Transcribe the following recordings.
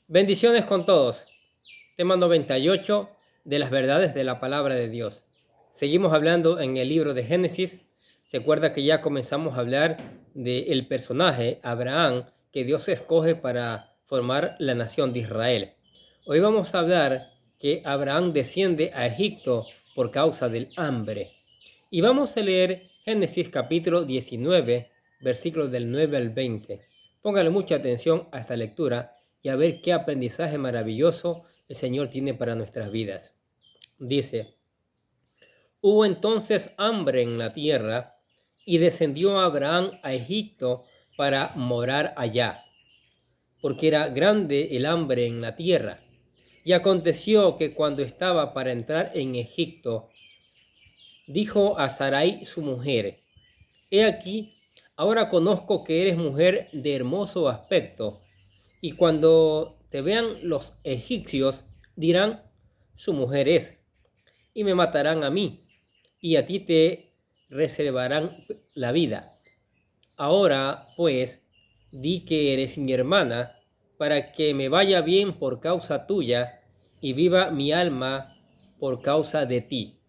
Bendiciones con todos. Tema 98 de las verdades de la palabra de Dios. Seguimos hablando en el libro de Génesis. Se acuerda que ya comenzamos a hablar del personaje Abraham que Dios escoge para formar la nación de Israel. Hoy vamos a hablar que Abraham desciende a Egipto por causa del hambre. Y vamos a leer Génesis capítulo 19, versículos del 9 al 20. Póngale mucha atención a esta lectura y a ver qué aprendizaje maravilloso el Señor tiene para nuestras vidas. Dice: hubo entonces hambre en la tierra y descendió Abraham a Egipto para morar allá, porque era grande el hambre en la tierra. Y aconteció que cuando estaba para entrar en Egipto, dijo a Sarai su mujer: he aquí, ahora conozco que eres mujer de hermoso aspecto, y cuando te vean los egipcios dirán: su mujer es, y me matarán a mí, y a ti te reservarán la vida. Ahora, pues, di que eres mi hermana, para que me vaya bien por causa tuya, y viva mi alma por causa de ti.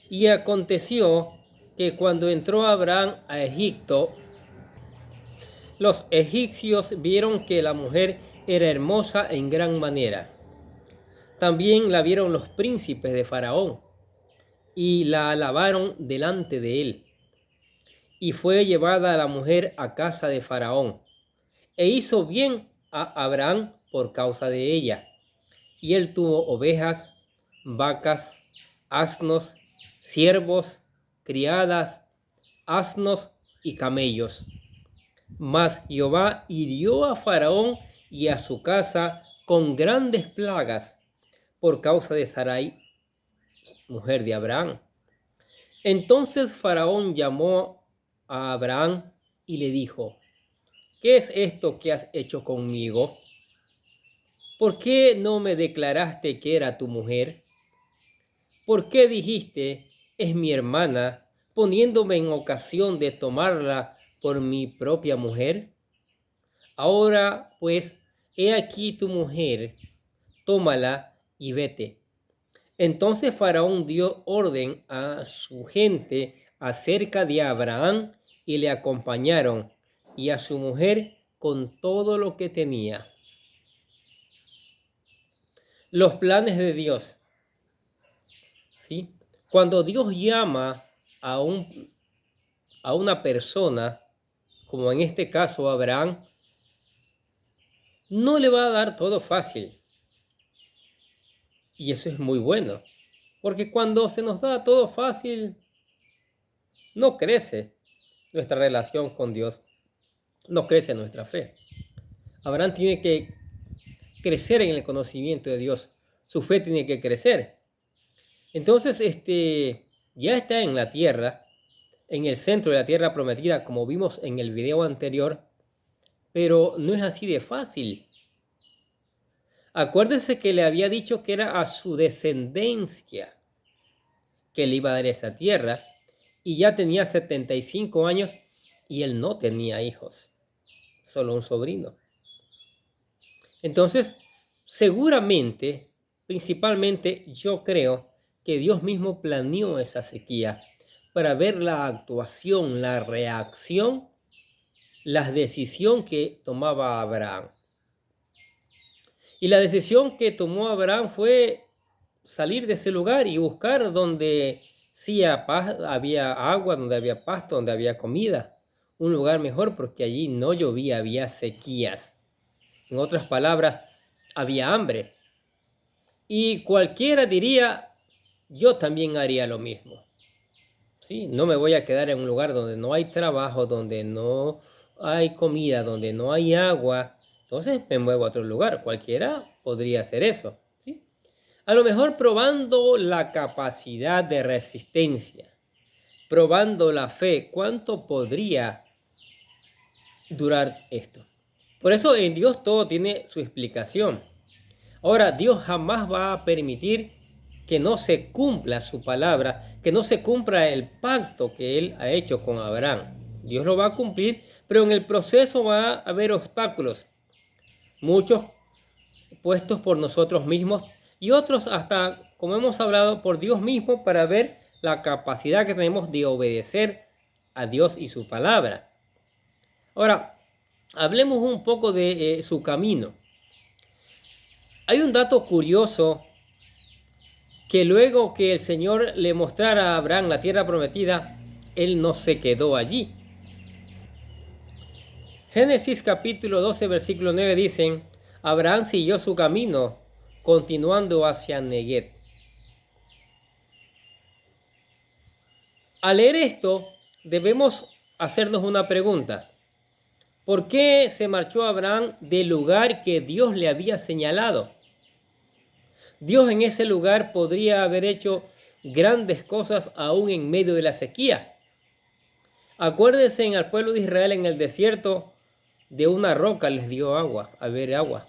Y aconteció que cuando entró Abraham a Egipto, los egipcios vieron que la mujer era hermosa en gran manera. También la vieron los príncipes de Faraón y la alabaron delante de él. Y fue llevada la mujer a casa de Faraón, e hizo bien a Abraham por causa de ella. Y él tuvo ovejas, vacas, asnos, siervos, criadas, asnos y camellos. Mas Jehová hirió a Faraón y a su casa con grandes plagas por causa de Sarai, mujer de Abraham. Entonces Faraón llamó a Abraham y le dijo: ¿qué es esto que has hecho conmigo? ¿Por qué no me declaraste que era tu mujer? ¿Por qué dijiste: es mi hermana, poniéndome en ocasión de tomarla por mi propia mujer? Ahora pues, he aquí tu mujer, tómala y vete. Entonces Faraón dio orden a su gente acerca de Abraham y le acompañaron, y a su mujer con todo lo que tenía. Los planes de Dios. ¿Sí? Cuando Dios llama a una persona, como en este caso Abraham, no le va a dar todo fácil. Y eso es muy bueno, porque cuando se nos da todo fácil, no crece nuestra relación con Dios, no crece nuestra fe. Abraham tiene que crecer en el conocimiento de Dios, su fe tiene que crecer. Entonces, ya está en la tierra, en el centro de la tierra prometida, como vimos en el video anterior, pero no es así de fácil. Acuérdese que le había dicho que era a su descendencia que le iba a dar esa tierra, y ya tenía 75 años y él no tenía hijos, solo un sobrino. Entonces, seguramente, principalmente yo creo que Dios mismo planeó esa sequía para ver la actuación, la reacción, la decisión que tomaba Abraham. Y la decisión que tomó Abraham fue salir de ese lugar y buscar donde sí había agua, donde había pasto, donde había comida. Un lugar mejor, porque allí no llovía, había sequías. En otras palabras, había hambre. Y cualquiera diría: yo también haría lo mismo. ¿Sí? No me voy a quedar en un lugar donde no hay trabajo, donde no hay comida, donde no hay agua. Entonces me muevo a otro lugar. Cualquiera podría hacer eso. ¿Sí? A lo mejor probando la capacidad de resistencia, probando la fe, ¿cuánto podría durar esto? Por eso en Dios todo tiene su explicación. Ahora, Dios jamás va a permitir que no se cumpla su palabra, que no se cumpla el pacto que Él ha hecho con Abraham. Dios lo va a cumplir, pero en el proceso va a haber obstáculos. muchos puestos por nosotros mismos y otros hasta, como hemos hablado, por Dios mismo para ver la capacidad que tenemos de obedecer a Dios y su palabra. Ahora, hablemos un poco de su camino. Hay un dato curioso que luego que el Señor le mostrara a Abraham la tierra prometida, él no se quedó allí. Génesis capítulo 12, versículo 9 dicen, Abraham siguió su camino, continuando hacia Neguet. Al leer esto, debemos hacernos una pregunta. ¿Por qué se marchó Abraham del lugar que Dios le había señalado? Dios en ese lugar podría haber hecho grandes cosas aún en medio de la sequía. Acuérdense al pueblo de Israel en el desierto, de una roca les dio agua, a beber agua.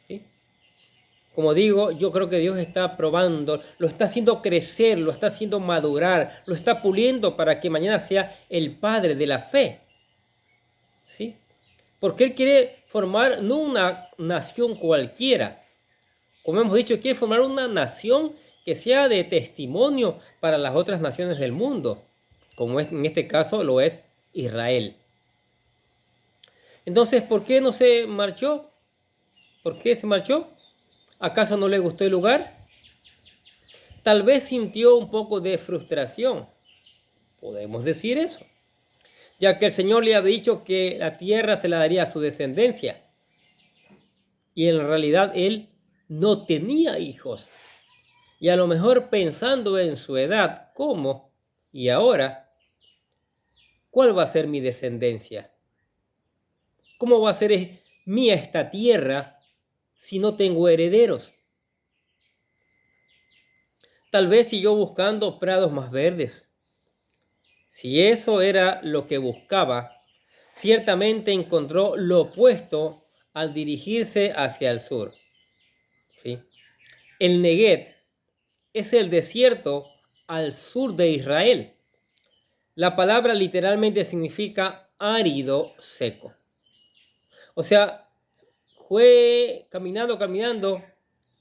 ¿Sí? Como digo, yo creo que Dios está probando, lo está haciendo crecer, lo está haciendo madurar, lo está puliendo para que mañana sea el padre de la fe. ¿Sí? Porque Él quiere formar no una nación cualquiera. Como hemos dicho, quiere formar una nación que sea de testimonio para las otras naciones del mundo, como en este caso lo es Israel. Entonces, ¿por qué no se marchó? ¿Por qué se marchó? ¿Acaso no le gustó el lugar? Tal vez sintió un poco de frustración. Podemos decir eso. Ya que el Señor le había dicho que la tierra se la daría a su descendencia. Y en realidad él no tenía hijos. Y a lo mejor pensando en su edad, ¿cómo? Y ahora, ¿cuál va a ser mi descendencia? ¿Cómo va a ser mía esta tierra si no tengo herederos? Tal vez siguió buscando prados más verdes. Si eso era lo que buscaba, ciertamente encontró lo opuesto al dirigirse hacia el sur. ¿Sí? El Neguet es el desierto al sur de Israel. La palabra literalmente significa árido seco. O sea, fue caminando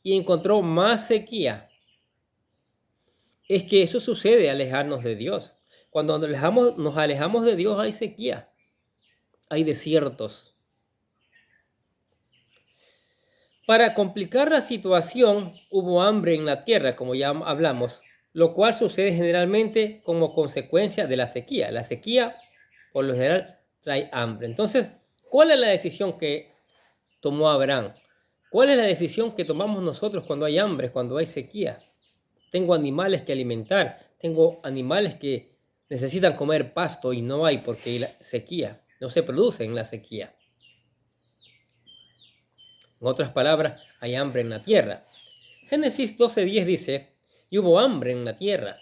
y encontró más sequía. Es que eso sucede al alejarnos de Dios. Cuando nos alejamos de Dios hay sequía, hay desiertos. Para complicar la situación, hubo hambre en la tierra, como ya hablamos, lo cual sucede generalmente como consecuencia de la sequía. La sequía, por lo general, trae hambre. Entonces, ¿cuál es la decisión que tomó Abraham? ¿Cuál es la decisión que tomamos nosotros cuando hay hambre, cuando hay sequía? Tengo animales que alimentar, tengo animales que necesitan comer pasto y no hay porque hay sequía, no se produce en la sequía. En otras palabras, hay hambre en la tierra. Génesis 12:10 dice, y hubo hambre en la tierra.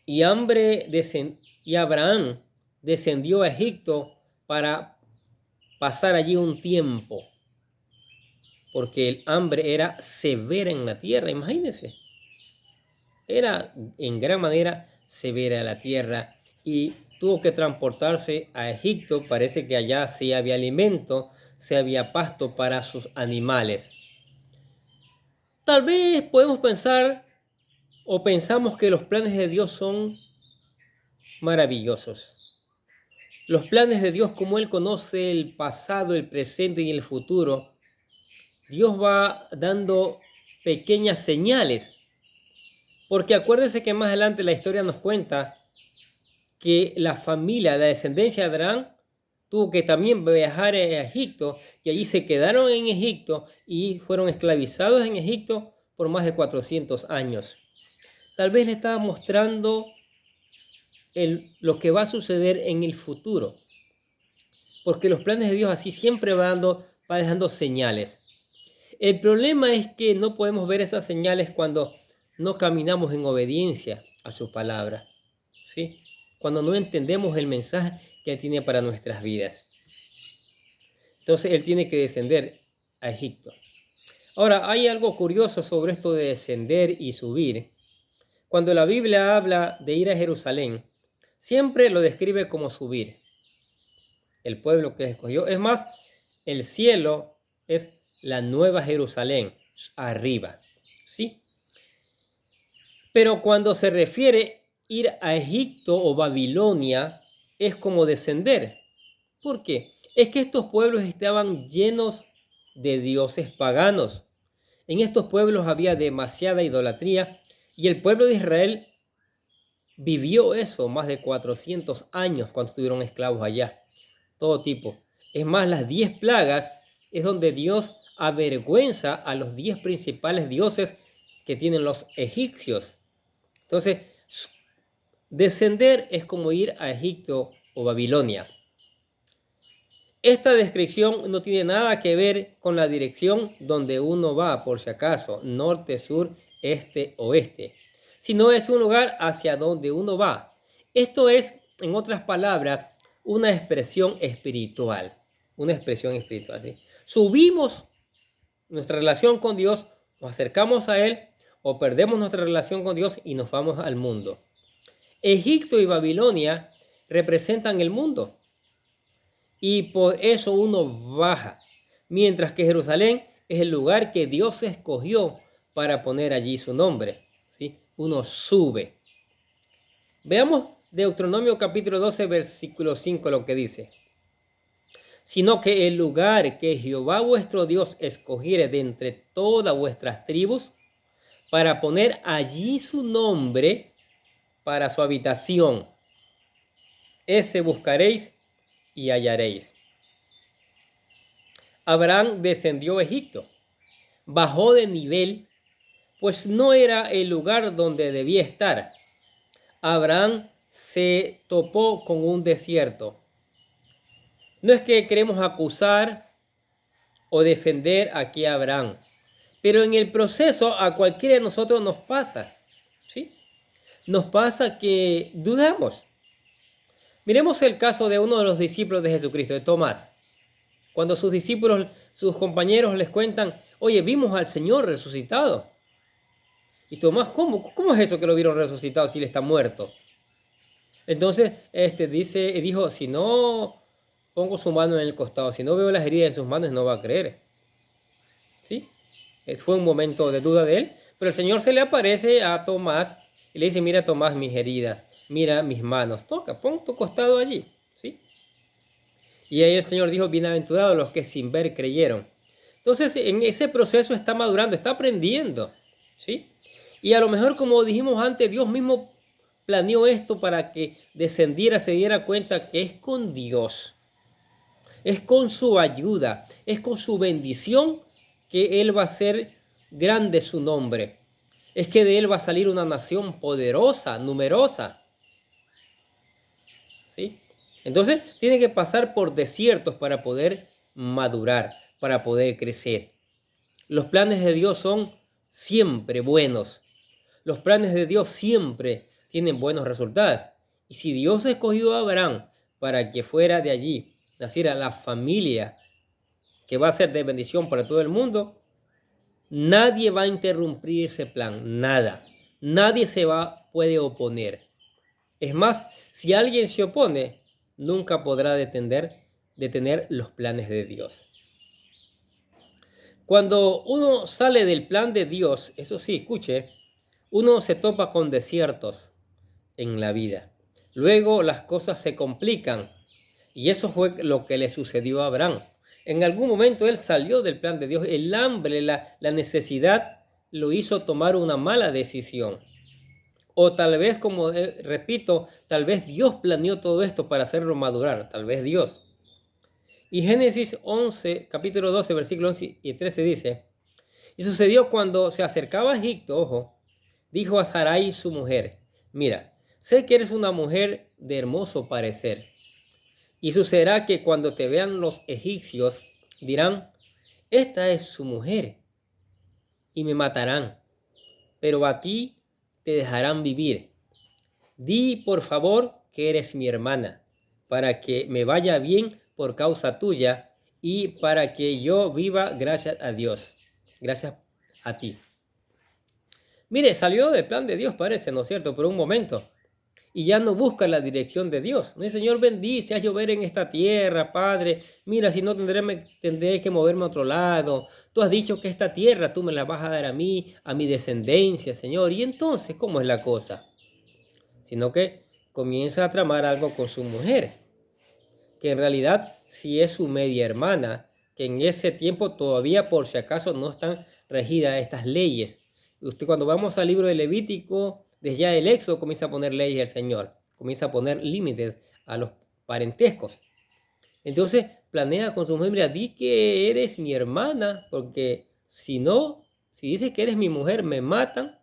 Y Abraham descendió a Egipto para pasar allí un tiempo, porque el hambre era severa en la tierra, imagínense. Era en gran manera severa la tierra y tuvo que transportarse a Egipto. Parece que allá sí había alimento, sí había pasto para sus animales. Tal vez podemos pensar o pensamos que los planes de Dios son maravillosos. Los planes de Dios, como Él conoce el pasado, el presente y el futuro, Dios va dando pequeñas señales. Porque acuérdense que más adelante la historia nos cuenta que la familia, la descendencia de Abraham, tuvo que también viajar a Egipto y allí se quedaron en Egipto y fueron esclavizados en Egipto por más de 400 años. Tal vez le estaba mostrando lo que va a suceder en el futuro. Porque los planes de Dios así siempre va dejando señales. El problema es que no podemos ver esas señales cuando no caminamos en obediencia a su palabra, ¿sí? Cuando no entendemos el mensaje que Él tiene para nuestras vidas. Entonces Él tiene que descender a Egipto. Ahora, hay algo curioso sobre esto de descender y subir. Cuando la Biblia habla de ir a Jerusalén, siempre lo describe como subir. El pueblo que escogió. Es más, El cielo es la nueva Jerusalén, arriba, ¿sí? Pero cuando se refiere ir a Egipto o Babilonia, es como descender. ¿Por qué? Es que estos pueblos estaban llenos de dioses paganos. En estos pueblos había demasiada idolatría y el pueblo de Israel vivió eso más de 400 años cuando estuvieron esclavos allá. Todo tipo. Es más, las 10 plagas es donde Dios avergüenza a los 10 principales dioses que tienen los egipcios. Entonces, descender es como ir a Egipto o Babilonia. Esta descripción no tiene nada que ver con la dirección donde uno va, por si acaso, norte, sur, este, oeste, sino es un lugar hacia donde uno va. Esto es, en otras palabras, una expresión espiritual, ¿sí? Subimos nuestra relación con Dios, nos acercamos a Él, o perdemos nuestra relación con Dios y nos vamos al mundo. Egipto y Babilonia representan el mundo. Y por eso uno baja, mientras que Jerusalén es el lugar que Dios escogió para poner allí su nombre, ¿sí? Uno sube. Veamos Deuteronomio capítulo 12, versículo 5, lo que dice. Sino que el lugar que Jehová vuestro Dios escogiere de entre todas vuestras tribus, para poner allí su nombre para su habitación, ese buscaréis y hallaréis. Abraham descendió a Egipto, bajó de nivel, pues no era el lugar donde debía estar. Abraham se topó con un desierto. No es que queremos acusar o defender aquí a Abraham, pero en el proceso a cualquiera de nosotros nos pasa, ¿sí? Nos pasa que dudamos. Miremos el caso de uno de los discípulos de Jesucristo, de Tomás. Cuando sus discípulos, sus compañeros les cuentan, oye, vimos al Señor resucitado. Y Tomás, ¿cómo es eso que lo vieron resucitado si él está muerto? Entonces, dijo, si no pongo su mano en el costado, si no veo las heridas en sus manos, no va a creer. ¿Sí? Fue un momento de duda de él, pero el Señor se le aparece a Tomás y le dice, mira Tomás, mis heridas, mira mis manos, toca, pon tu costado allí, ¿sí? Y ahí el Señor dijo, bienaventurados los que sin ver creyeron. Entonces, en ese proceso está madurando, está aprendiendo, ¿sí? Y a lo mejor, como dijimos antes, Dios mismo planeó esto para que descendiera, se diera cuenta que es con Dios, es con su ayuda, es con su bendición que Él va a hacer grande su nombre. Es que de Él va a salir una nación poderosa, numerosa. ¿Sí? Entonces, tiene que pasar por desiertos para poder madurar, para poder crecer. Los planes de Dios son siempre buenos. Los planes de Dios siempre tienen buenos resultados. Y si Dios escogió a Abraham para que fuera de allí, naciera la familia que va a ser de bendición para todo el mundo, nadie va a interrumpir ese plan, nada. Nadie puede oponer. Es más, si alguien se opone, nunca podrá detener los planes de Dios. Cuando uno sale del plan de Dios, eso sí, escuche, uno se topa con desiertos en la vida. Luego las cosas se complican y eso fue lo que le sucedió a Abraham. En algún momento él salió del plan de Dios. El hambre, la necesidad lo hizo tomar una mala decisión. O tal vez, como repito, tal vez Dios planeó todo esto para hacerlo madurar. Tal vez Dios. Y Génesis 11, capítulo 12, versículo 11 y 13 dice, y sucedió cuando se acercaba a Egipto, ojo, dijo a Sarai su mujer, mira, sé que eres una mujer de hermoso parecer. Y sucederá que cuando te vean los egipcios, dirán, esta es su mujer, y me matarán, pero a ti te dejarán vivir. Di, por favor, que eres mi hermana, para que me vaya bien por causa tuya, y para que yo viva gracias a Dios, gracias a ti. Mire, salió del plan de Dios, parece, ¿no es cierto? Por un momento. y ya no busca la dirección de Dios. No dice, Señor, bendice, haz llover en esta tierra, Padre. Mira, si no tendré que moverme a otro lado. Tú has dicho que esta tierra tú me la vas a dar a mí, a mi descendencia, Señor. Y entonces, ¿cómo es la cosa? Sino que comienza a tramar algo con su mujer, que en realidad sí es su media hermana, que en ese tiempo todavía por si acaso no están regidas estas leyes. Usted cuando vamos al libro de Levítico, desde ya el Éxodo comienza a poner leyes el Señor, comienza a poner límites a los parentescos. Entonces planea con su mujer, mira, di que eres mi hermana, porque si no, si dices que eres mi mujer, me matan,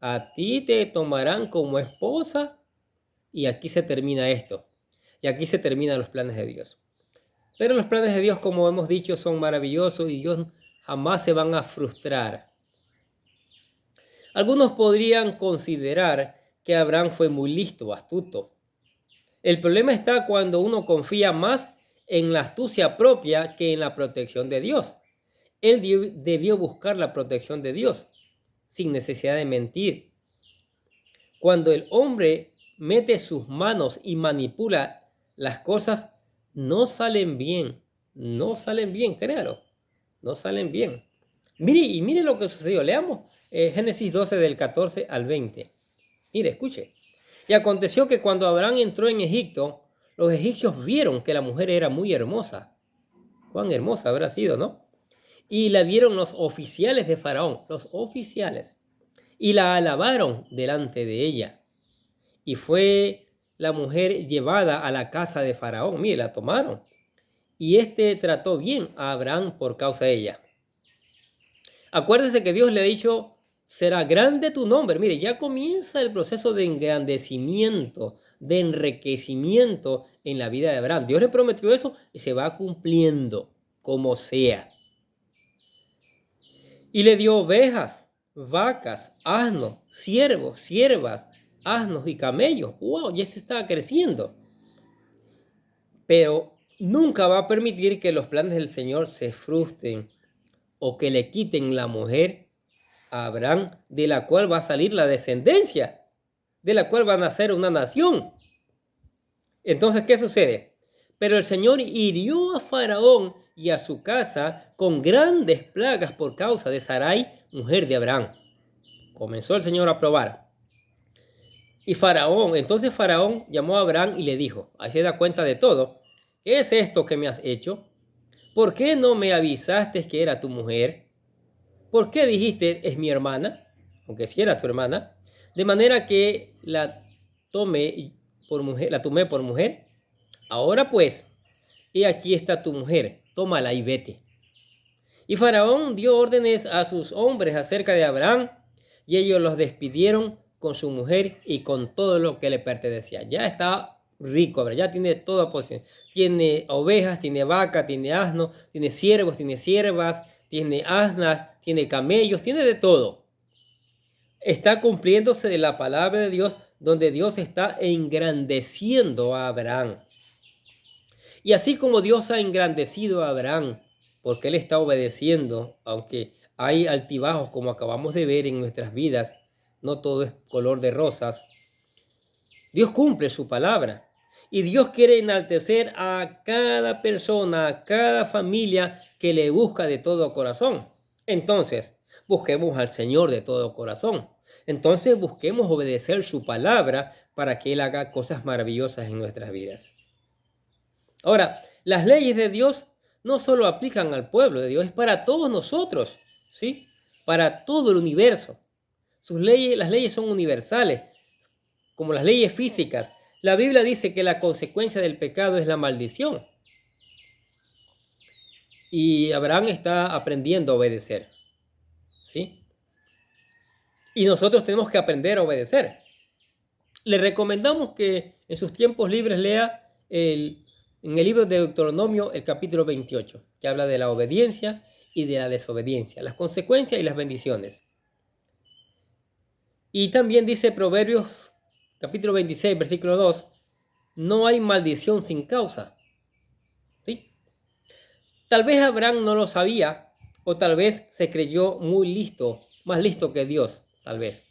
a ti te tomarán como esposa, y aquí se termina esto. Y aquí se terminan los planes de Dios. Pero los planes de Dios, como hemos dicho, son maravillosos y Dios jamás se van a frustrar. Algunos podrían considerar que Abraham fue muy listo, astuto. El problema está cuando uno confía más en la astucia propia que en la protección de Dios. Él debió buscar la protección de Dios, sin necesidad de mentir. Cuando el hombre mete sus manos y manipula las cosas, no salen bien, créalo, no salen bien. Mire lo que sucedió, leamos Génesis 12 del 14 al 20. Mire, escuche. Y aconteció que cuando Abraham entró en Egipto, los egipcios vieron que la mujer era muy hermosa. Cuán hermosa habrá sido, ¿no? Y la vieron los oficiales de Faraón, los oficiales, y la alabaron delante de ella. Y fue la mujer llevada a la casa de Faraón. Mire, la tomaron. Y éste trató bien a Abraham por causa de ella. Acuérdese que Dios le ha dicho, será grande tu nombre. Mire, ya comienza el proceso de engrandecimiento, de enriquecimiento en la vida de Abraham. Dios le prometió eso y se va cumpliendo como sea. Y le dio ovejas, vacas, asnos, siervos, siervas, asnos y camellos. ¡Wow! Ya se está creciendo. Pero nunca va a permitir que los planes del Señor se frustren o que le quiten la mujer a Abraham, de la cual va a salir la descendencia, de la cual va a nacer una nación. Entonces, ¿qué sucede? Pero el Señor hirió a Faraón y a su casa con grandes plagas por causa de Sarai, mujer de Abraham. Comenzó el Señor a probar. Y entonces Faraón llamó a Abraham y le dijo, ahí se da cuenta de todo, ¿qué es esto que me has hecho? ¿Por qué no me avisaste que era tu mujer? ¿Por qué dijiste es mi hermana? Aunque sí era su hermana. De manera que la tomé por mujer. Ahora pues, he aquí está tu mujer, tómala y vete. Y Faraón dio órdenes a sus hombres acerca de Abraham, y ellos los despidieron con su mujer y con todo lo que le pertenecía. Ya está rico, ¿verdad? Ya tiene toda posición. Tiene ovejas, tiene vacas, tiene asnos, tiene siervos, tiene siervas, tiene asnas, tiene camellos, tiene de todo. Está cumpliéndose de la palabra de Dios, donde Dios está engrandeciendo a Abraham. Y así como Dios ha engrandecido a Abraham, porque él está obedeciendo, aunque hay altibajos como acabamos de ver en nuestras vidas, no todo es color de rosas, Dios cumple su palabra. Y Dios quiere enaltecer a cada persona, a cada familia que le busca de todo corazón. Entonces, busquemos al Señor de todo corazón. Entonces, busquemos obedecer su palabra para que Él haga cosas maravillosas en nuestras vidas. Ahora, las leyes de Dios no solo aplican al pueblo de Dios, es para todos nosotros, ¿sí? Para todo el universo. Las leyes son universales, como las leyes físicas. La Biblia dice que la consecuencia del pecado es la maldición. Y Abraham está aprendiendo a obedecer, ¿sí? Y nosotros tenemos que aprender a obedecer. Le recomendamos que en sus tiempos libres lea en el libro de Deuteronomio el capítulo 28, que habla de la obediencia y de la desobediencia, las consecuencias y las bendiciones. Y también dice Proverbios capítulo 26, versículo 2, no hay maldición sin causa. ¿Sí? Tal vez Abraham no lo sabía, o tal vez se creyó muy listo, más listo que Dios, tal vez.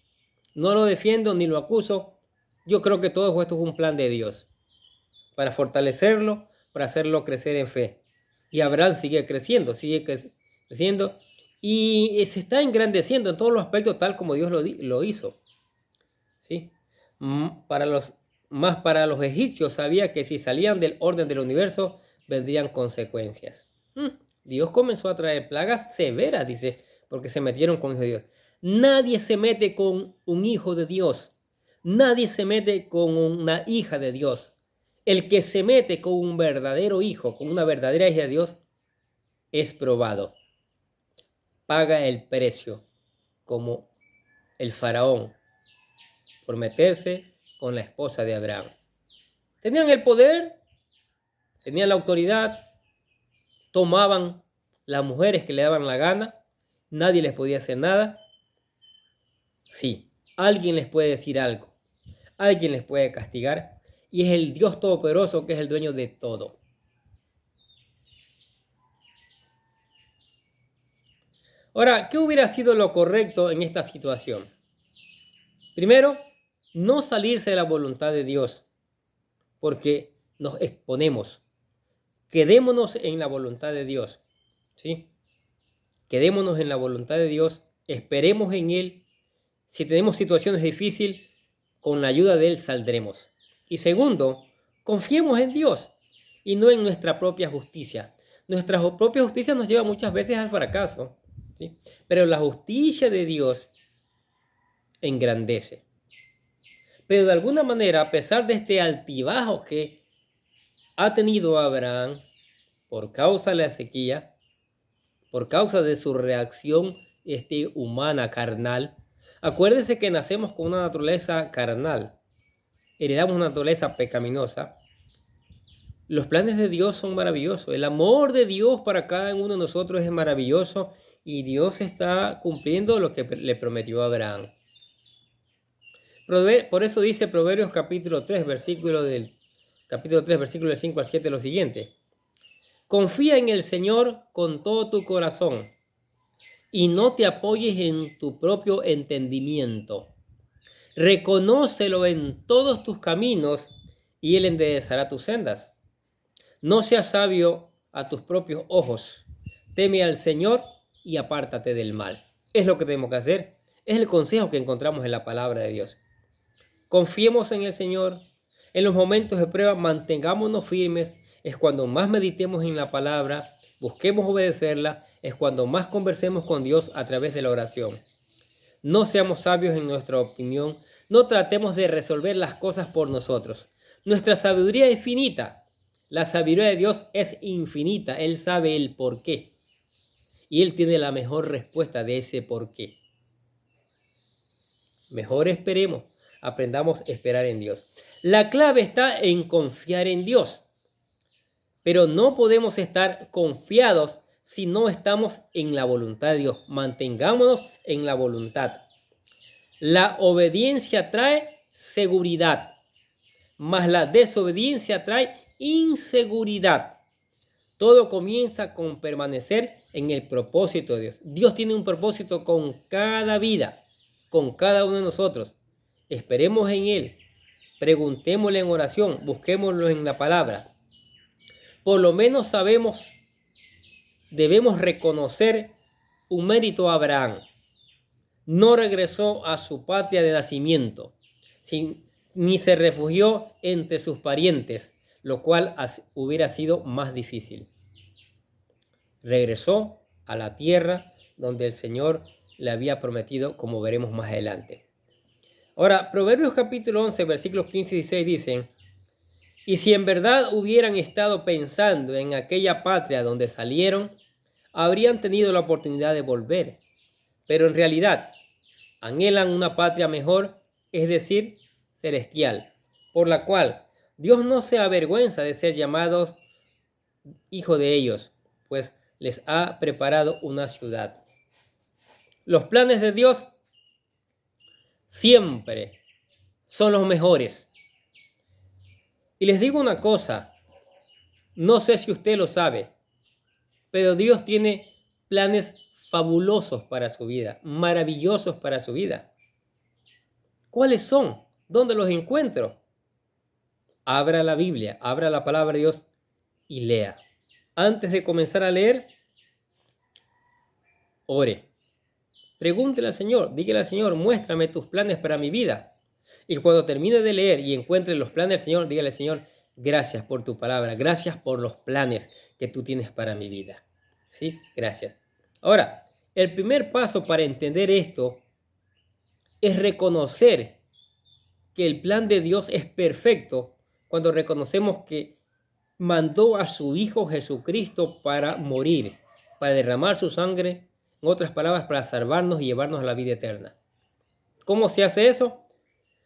No lo defiendo ni lo acuso. Yo creo que todo esto es un plan de Dios para fortalecerlo, para hacerlo crecer en fe. Y Abraham sigue creciendo y se está engrandeciendo en todos los aspectos tal como Dios lo hizo. ¿Sí? Para los egipcios sabía que si salían del orden del universo vendrían consecuencias. Dios comenzó a traer plagas severas, dice, porque se metieron con hijos de Dios. Nadie se mete con un hijo de Dios. Nadie se mete con una hija de Dios. El que se mete con un verdadero hijo, con una verdadera hija de Dios, es probado. Paga el precio, como el faraón, por meterse con la esposa de Abraham. Tenían el poder, tenían la autoridad, tomaban las mujeres que le daban la gana, nadie les podía hacer nada. Sí, alguien les puede decir algo, alguien les puede castigar, y es el Dios Todopoderoso que es el dueño de todo. Ahora, ¿qué hubiera sido lo correcto en esta situación? Primero, no salirse de la voluntad de Dios, porque nos exponemos. Quedémonos en la voluntad de Dios, ¿sí? Quedémonos en la voluntad de Dios, esperemos en Él. Si tenemos situaciones difíciles, con la ayuda de Él saldremos. Y segundo, confiemos en Dios y no en nuestra propia justicia. Nuestra propia justicia nos lleva muchas veces al fracaso, ¿sí? Pero la justicia de Dios engrandece. Pero de alguna manera, a pesar de este altibajo que ha tenido Abraham por causa de la sequía, por causa de su reacción humana, carnal, acuérdense que nacemos con una naturaleza carnal, heredamos una naturaleza pecaminosa. Los planes de Dios son maravillosos, el amor de Dios para cada uno de nosotros es maravilloso y Dios está cumpliendo lo que le prometió a Abraham. Por eso dice Proverbios capítulo 3, versículo del 5 al 7 lo siguiente: confía en el Señor con todo tu corazón y no te apoyes en tu propio entendimiento. Reconócelo en todos tus caminos y Él enderezará tus sendas. No seas sabio a tus propios ojos. Teme al Señor y apártate del mal. Es lo que tenemos que hacer. Es el consejo que encontramos en la palabra de Dios. Confiemos en el Señor. En los momentos de prueba mantengámonos firmes. Es cuando más meditemos en la palabra, busquemos obedecerla, es cuando más conversemos con Dios a través de la oración. No seamos sabios en nuestra opinión, no tratemos de resolver las cosas por nosotros. Nuestra sabiduría es finita, la sabiduría de Dios es infinita, Él sabe el por qué y Él tiene la mejor respuesta de ese por qué. Mejor esperemos, aprendamos a esperar en Dios. La clave está en confiar en Dios. Pero no podemos estar confiados si no estamos en la voluntad de Dios. Mantengámonos en la voluntad. La obediencia trae seguridad, mas la desobediencia trae inseguridad. Todo comienza con permanecer en el propósito de Dios. Dios tiene un propósito con cada vida, con cada uno de nosotros. Esperemos en Él, preguntémosle en oración, busquémoslo en la palabra. Por lo menos debemos reconocer un mérito a Abraham. No regresó a su patria de nacimiento, ni se refugió entre sus parientes, lo cual hubiera sido más difícil. Regresó a la tierra donde el Señor le había prometido, como veremos más adelante. Ahora, Proverbios capítulo 11, versículos 15 y 16 dicen: y si en verdad hubieran estado pensando en aquella patria donde salieron, habrían tenido la oportunidad de volver. Pero en realidad, anhelan una patria mejor, es decir, celestial, por la cual Dios no se avergüenza de ser llamados hijos de ellos, pues les ha preparado una ciudad. Los planes de Dios siempre son los mejores. Y les digo una cosa, no sé si usted lo sabe, pero Dios tiene planes fabulosos para su vida, maravillosos para su vida. ¿Cuáles son? ¿Dónde los encuentro? Abra la Biblia, abra la palabra de Dios y lea. Antes de comenzar a leer, ore. Pregúntele al Señor, dígale al Señor, muéstrame tus planes para mi vida. Y cuando termine de leer y encuentre los planes del Señor, dígale al Señor, gracias por tu palabra, gracias por los planes que tú tienes para mi vida. ¿Sí? Gracias. Ahora, el primer paso para entender esto es reconocer que el plan de Dios es perfecto cuando reconocemos que mandó a su Hijo Jesucristo para morir, para derramar su sangre, en otras palabras, para salvarnos y llevarnos a la vida eterna. ¿Cómo se hace eso?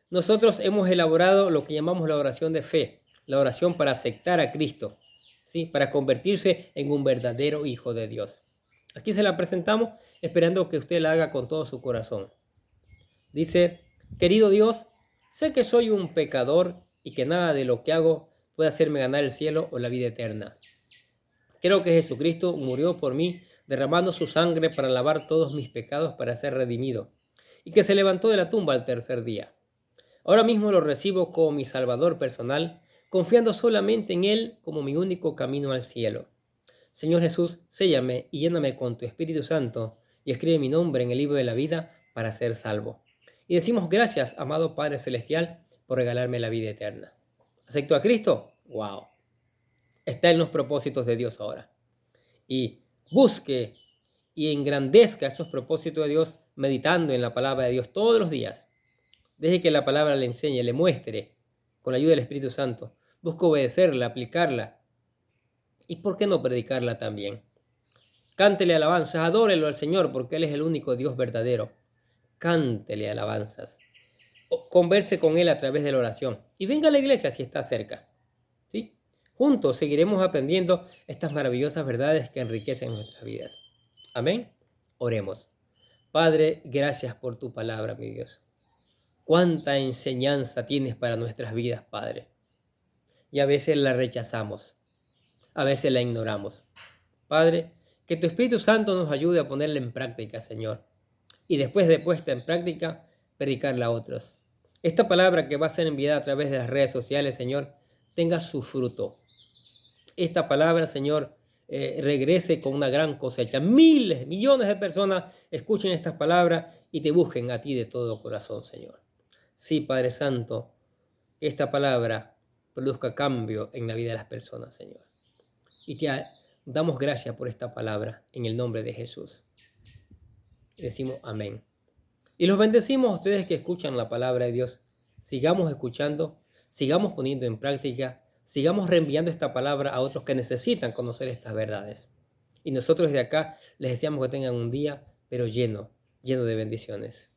Nosotros hemos elaborado lo que llamamos la oración de fe, la oración para aceptar a Cristo, ¿sí? Para convertirse en un verdadero hijo de Dios. Aquí se la presentamos esperando que usted la haga con todo su corazón. Dice, querido Dios, sé que soy un pecador y que nada de lo que hago puede hacerme ganar el cielo o la vida eterna. Creo que Jesucristo murió por mí, derramando su sangre para lavar todos mis pecados para ser redimido, y que se levantó de la tumba al tercer día. Ahora mismo lo recibo como mi Salvador personal, confiando solamente en Él como mi único camino al cielo. Señor Jesús, séllame y lléname con tu Espíritu Santo y escribe mi nombre en el libro de la vida para ser salvo. Y decimos gracias, amado Padre Celestial, por regalarme la vida eterna. ¿Acepto a Cristo? ¡Wow! Está en los propósitos de Dios ahora. Y busque y engrandezca esos propósitos de Dios meditando en la palabra de Dios todos los días. Deje que la palabra le enseñe, le muestre, con la ayuda del Espíritu Santo. Busque obedecerla, aplicarla. ¿Y por qué no predicarla también? Cántele alabanzas, adórelo al Señor, porque Él es el único Dios verdadero. Cántele alabanzas. Converse con Él a través de la oración. Y venga a la iglesia si está cerca. ¿Sí? Juntos seguiremos aprendiendo estas maravillosas verdades que enriquecen nuestras vidas. Amén. Oremos. Padre, gracias por tu palabra, mi Dios. Cuánta enseñanza tienes para nuestras vidas, Padre. Y a veces la rechazamos. A veces la ignoramos. Padre, que tu Espíritu Santo nos ayude a ponerla en práctica, Señor. Y después de puesta en práctica, predicarla a otros. Esta palabra que va a ser enviada a través de las redes sociales, Señor, tenga su fruto. Esta palabra, Señor, regrese con una gran cosecha. Miles, millones de personas escuchen estas palabras y te busquen a ti de todo corazón, Señor. Sí, Padre Santo, que esta palabra produzca cambio en la vida de las personas, Señor. Y te damos gracias por esta palabra en el nombre de Jesús. Y decimos amén. Y los bendecimos a ustedes que escuchan la palabra de Dios. Sigamos escuchando, sigamos poniendo en práctica, sigamos reenviando esta palabra a otros que necesitan conocer estas verdades. Y nosotros desde acá les deseamos que tengan un día, pero lleno de bendiciones.